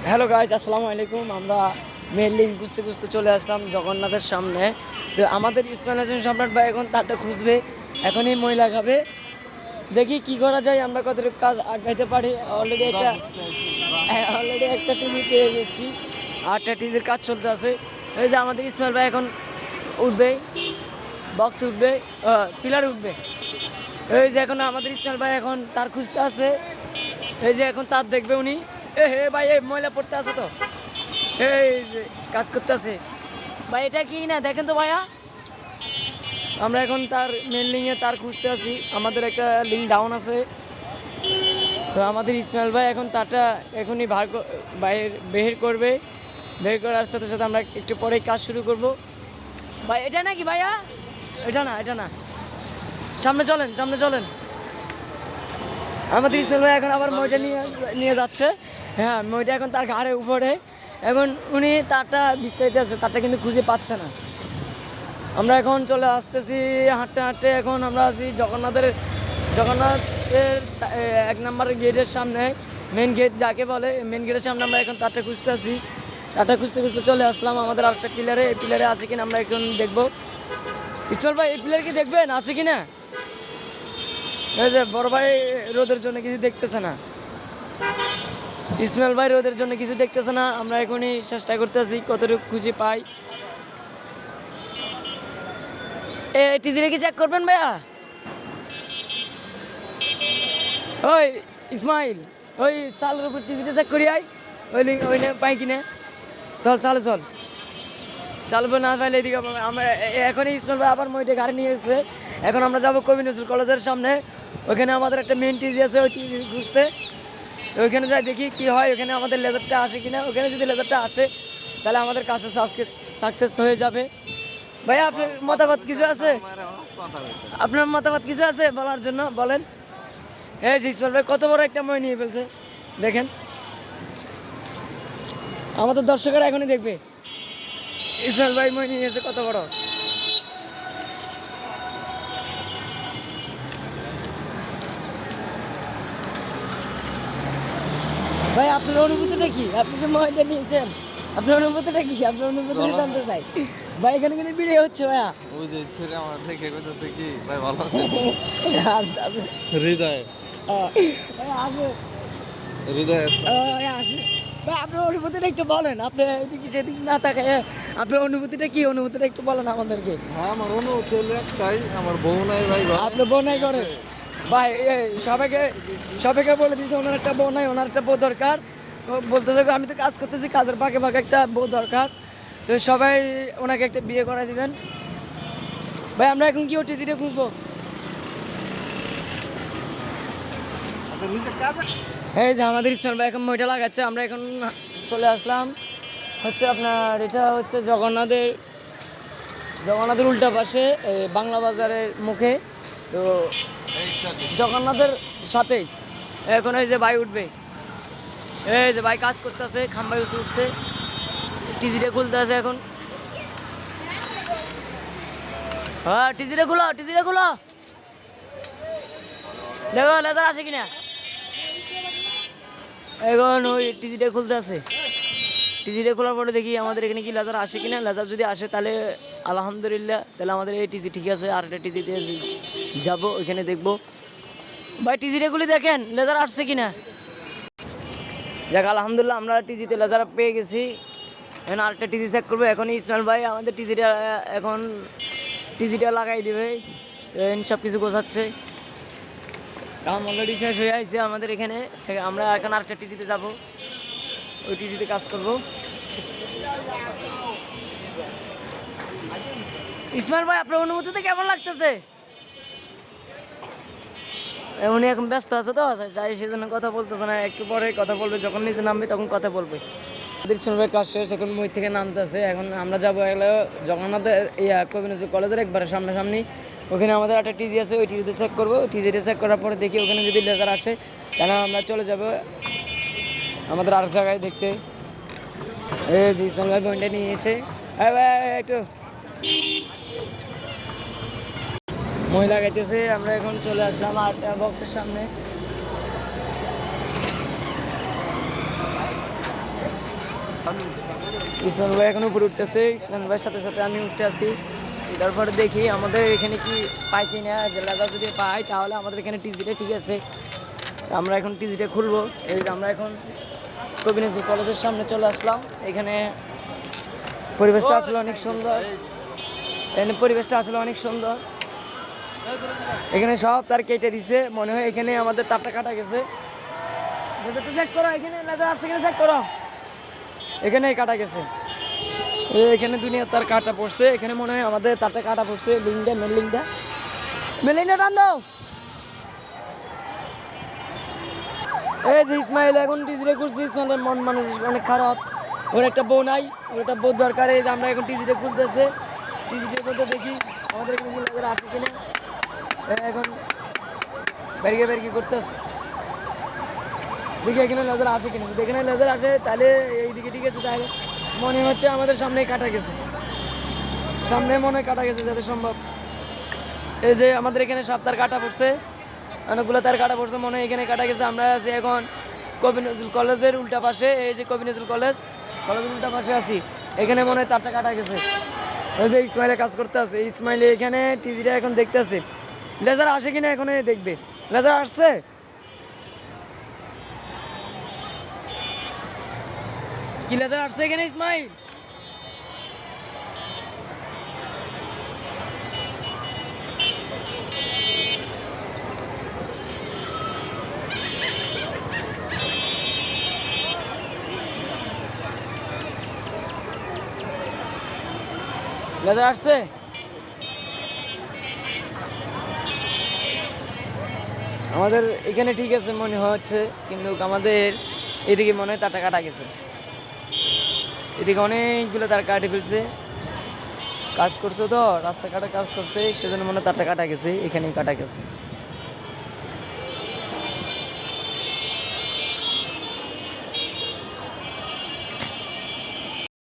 Hello guys, আসসালামু আলাইকুম। আমরা মেন লিঙ্ক খুঁজতে খুঁজতে চলে আসলাম জগন্নাথের সামনে। তো আমাদের ইসমাইল হাসান সম্রাট ভাই এখন তারটা খুঁজবে, এখনই ময়লা খাবে। দেখি কি করা যায়, আমরা কতটুকু কাজ আগাইতে পারি। অলরেডি একটা টিজি পেয়ে গেছি, আটটা টিজির কাজ চলতে আছে। এই যে আমাদের ইসমাইল ভাই এখন উঠবে, বক্স উঠবে, পিলার উঠবে। এই যে এখন আমাদের ইসমাইল ভাই এখন তার খুঁজতে আছে। এই যে এখন তার দেখবে উনি। হে ভাই, এই ময়লা পড়তে আছে তো, এই যে কাজ করতে আছে ভাই। এটা কি না দেখেন তো ভাইয়া, আমরা এখন তার মেন লিঙ্কে তার খুঁজতে আছি। আমাদের একটা লিঙ্ক ডাউন আছে, তো আমাদের ইসমাইল ভাই এখন তারটা এখনই বের করবে। বের করার সাথে সাথে আমরা একটু পরে কাজ শুরু করব। ভাই এটা নাকি ভাইয়া? এটা না, সামনে চলেন। আমাদের ইসমাইল ভাই এখন আবার মইটা নিয়ে যাচ্ছে। হ্যাঁ, মইটা এখন তার ঘাড়ের উপরে। এখন উনি তারটা বিস্তারিত আছে, তারটা কিন্তু খুঁজে পাচ্ছে না। আমরা এখন চলে আসতেছি হাঁটতে। এখন আমরা আছি জগন্নাথের 1 নম্বরের গেটের সামনে, মেন গেট যাকে বলে। মেন গেটের সামনে আমরা এখন তারটা খুঁজতে আছি। তারটা খুঁজতে চলে আসলাম আমাদের আরেকটা পিলারে। এই পিলারে আছে কিনা আমরা এখন দেখবো। ইসমাইল ভাই, এই পিলার কি দেখবেন আছে কিনা? এই যে বড় ভাই রোদের জন্য কিছু দেখতেছে না, ইসমাইল ভাই রোদের জন্য কিছু দেখতেছে না। আমরা এখনই চেষ্টা করতেছি কতটুকু খুঁজে পাই। টিজিরে কি চেক করবেন ভাইয়া? ওই ইসমাইল, ওই চালের উপর টিজিটা চেক করি আই, ওই পাই কিনে। চল চালবে না পাইলে এদিকে আমরা এখনই ইসমাইল ভাই আবার মইটা গাড়ি নিয়ে এসেছে। এখন আমরা যাবো কবি নজরুল কলেজের সামনে। ওইখানে আমাদের একটা মেন টিজি আছে, ওই টিজি খুঁজতে। ওইখানে যাই দেখি কি হয়, ওখানে আমাদের লেজারটা আসে কিনা। ওখানে যদি লেজারটা আসে তাহলে আমাদের কাছে সাকসেস হয়ে যাবে। ভাইয়া, আপনার মতামত কিছু আছে? বলার জন্য বলেন। এই ইসমাইল ভাই কত বড় একটা মই নিয়ে ফেলছে, দেখেন। আমাদের দর্শকেরা এখনই দেখবে ইসমাইল ভাই মই নিয়ে এসে কত বড়। ভাই, আপনার অনুভূতিটা কি? আপনি যে ময়টা নিয়েছেন, আপনার অনুভূতিটা কি? আপনার অনুভূতিটা জানতে চাই ভাই। এখানে কিন্তু বিড়ে হচ্ছে ভাইয়া। ওই যে ছেলে আমার দেখে কইতাছে কি ভাই ভালো আছে আস্তে আস্তে হৃদয় আসে হৃদয় আসে। ভাই, আপনার অনুভূতিটা একটু বলেন। আপনি এদিকে সেদিকে না তাকায় আপনার অনুভূতিটা কি? অনুভূতিটা একটু বলেন আমাদেরকে। হ্যাঁ, আমার অনুভূতি হলো একটাই, আমার বউ নাই ভাই। আপনার বউ নাই করে ভাই? সবাইকে বলে দিয়েছে ওনার একটা বউ নাই, ওনার একটা বউ দরকার। বলতেছে আমি তো কাজ করতেছি, কাজের ফাঁকে একটা বউ দরকার। তো সবাই ওনাকে একটা বিয়ে করাই দিবেন ভাই। আমরা এখন কি ওটিজিটা খুঁজবো? এই যে আমাদের ইসমাইল ভাই এখন মইটা লাগাচ্ছে। আমরা এখন চলে আসলাম হচ্ছে আপনার, এটা হচ্ছে জগন্নাথের উল্টা পাশে, বাংলা বাজারের মুখে। তো জগন্নাথের সাথেই এখন এই যে ভাই উঠবে। এই যে ভাই কাজ করতেছে, খাম্বাই উঠছে, টিজিটা খুলতে আছে এখন। হ্যাঁ, টিজিটা খুলো দেখো লেজার আসে কিনা। এখন ওই টিজিটা খুলতে আছে। টিজিটা খোলার পরে দেখি আমাদের এখানে কি লেজার আসে কিনা। লেজার যদি আসে তাহলে আলহামদুলিল্লাহ, তাহলে আমাদের এই টিজি ঠিক আছে। আর একটা টিজিতে যাবো, ওইখানে দেখবো। ভাই টিজিটা খুলে দেখেন লেজার আসছে কিনা। যাক আলহামদুলিল্লাহ, আমরা টিজিতে লেজার পেয়ে গেছি। এখন আরেকটা টিজি চেক করবো। এখন ইসমাইল ভাই আমাদের টিজিটা লাগাই দেবে। সব কিছু গোছাচ্ছে, কাম অলরেডি শেষ হয়ে আসছে আমাদের এখানে। আমরা এখন আরেকটা টিজিতে যাব, ওই টিজিতে কাজ করব। ইসমাইল ভাই, আপনার অনুভূতিতে কেমন লাগতেছে? উনি এখন ব্যস্ত আছে তো, যাই সেজন্য কথা বলতেছে না। একটু পরে কথা বলবে, যখন নিচে নামবে তখন কথা বলবে। ইসমাইল ভাই কাজ শেষ, এখন মই থেকে নামতেছে। এখন আমরা যাবো জগন্নাথের কবি নজরুল কলেজের একবারে সামনাসামনি। ওখানে আমাদের একটা টিজি আছে, ওই টিজিতে চেক করবো। টিজিটা চেক করার পরে দেখি ওখানে যদি লেজার আসে তাহলে আমরা চলে যাবো আমাদের আর জায়গায় দেখতে। এই যে ইসমাইল ভাই পয়েন্টটা নিয়েছে। একটু মই লাগাইতেছে। আমরা এখন চলে আসলাম আরেকটা বক্সের সামনে। ইসমাইল ভাই এখন উপরে উঠতেছে, ইসমাইল ভাইয়ের সাথে সাথে আমি উঠতে আসি। তারপরে দেখি আমাদের এখানে কি পাই কিনা, যে লেদার যদি পাই তাহলে আমাদের এখানে টিজিটা ঠিক আছে। আমরা এখন টিজিটা খুলবো। এই যে আমরা এখন কবি নজরুল কলেজের সামনে চলে আসলাম। এখানে পরিবেশটা আসলে অনেক সুন্দর, এখানে পরিবেশটা আসলে অনেক সুন্দর। এখানে সব তার কেটে দিছে, মনে হয় এখানে আমাদের তারটা কাটা গেছে। চেক করো, এখানে লেদার আসছে কিনা চেক করো, এখানে কাটা গেছে। এখানে দুনিয়া তার কাটা পড়ছে, এখানে মনে হয় আমাদের তারটা কাটা পড়ছে। লিঙ্কটা মেলিংটা টান দাও। এই যে ইসমাইল এখন টিজিটা খুলছে, ইসমাইলের মন মানুষ অনেক খারাপ, ওর একটা বউ নাই, ওর একটা বউ দরকার। এই যে আমরা এখন টিজিটা খুলতেছে, টিজিটার মধ্যে দেখি আমাদের এখানে লেদার আসে কিনা। এখন বেরিয়ে করতেছে, দেখি এখানে লেজার আসে কিনা। যদি এখানে লেজার আসে তাহলে এইদিকে ঠিক আছে, তাহলে মনে হচ্ছে আমাদের সামনে কাটা গেছে, সামনে মনে হয় কাটা গেছে যাতে সম্ভব। এই যে আমাদের এখানে সব তার কাটা পড়ছে, অনেকগুলো তার কাটা পড়ছে, মনে হয় এখানে কাটা গেছে। আমরা আছি এখন কবি নজরুল কলেজের উল্টা পাশে। এই যে কবি নজরুল কলেজের উল্টা পাশে আছি, এখানে মনে হয় তারটা কাটা গেছে। এই যে ইসমাইলে কাজ করতে আছে, ইসমাইলে এখানে টিজিটা এখন দেখতে আছে, লেজার আসে কিনা এখন দেখবে। লেজার আসছে, কি লেজার আসছে এখানে ইসমাইল? লেজার আসছে, আমাদের এখানে ঠিক আছে মনে হচ্ছে, কিন্তু আমাদের এদিকে মনে হয় তারটা কাটা গেছে। এদিকে অনেকগুলো তার কাটে ফেলছে, কাজ করছে তো রাস্তা কাটা কাজ করছে, সেজন্য মনে হয় তারটা কাটা গেছে, এখানেই কাটা গেছে।